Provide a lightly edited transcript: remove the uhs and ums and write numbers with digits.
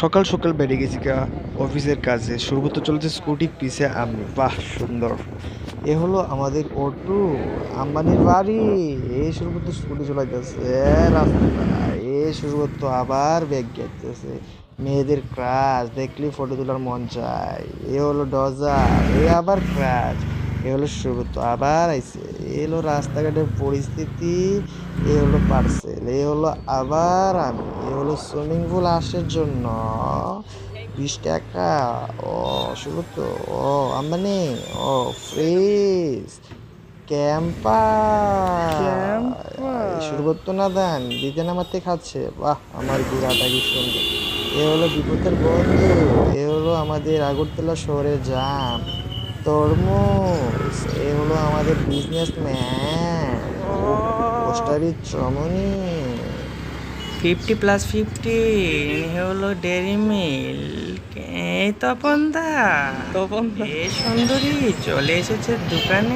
সকাল সকাল বেরিয়ে গেছি গা অফিসের কাজে। সর্বত্র চলেছে স্কুটি, পিছে আমি। বাহ, সুন্দর। এ হলো আমাদের অটো, আম্বানির বাড়ি। এই সর্বত্র স্কুটি চলাইতেছে রাস্তায়। এই সর্বত্র আবার ব্যাগ গেতেছে। মেয়েদের ক্রাশ দেখলে ফটো তোলার মন চায়। এ হলো ডজার, এ আবার ক্রাশ। এ হলো সর্বত্র আবার আইছে। এ হলো রাস্তাঘাটের পরিস্থিতি। এ হলো পার্সেল, এ হলো আবার আমি। এ হলো সুইমিং পুল আসার জন্য 20 টাকা। ও সুব্রত, ও আম্বানি, ও ফ্রিজ, ক্যাম্পার ক্যাম্পার। সুব্রত না দেন দিতে নামাতে খাচ্ছে। বাহ, আমার ঘোড়াটা কি সুন্দর। এ হলো বিপদের বন্ধু। এ হলো আমাদের আগরতলা শহরের জাম, তরমুজ। এ হলো আমাদের বিজনেসম্যান, ও পোস্টারি চমনি। 50+50 হলো ডেরি মিল্ক। এই তপন দা, তপন এ সুন্দরী চলে এসেছে দোকানে।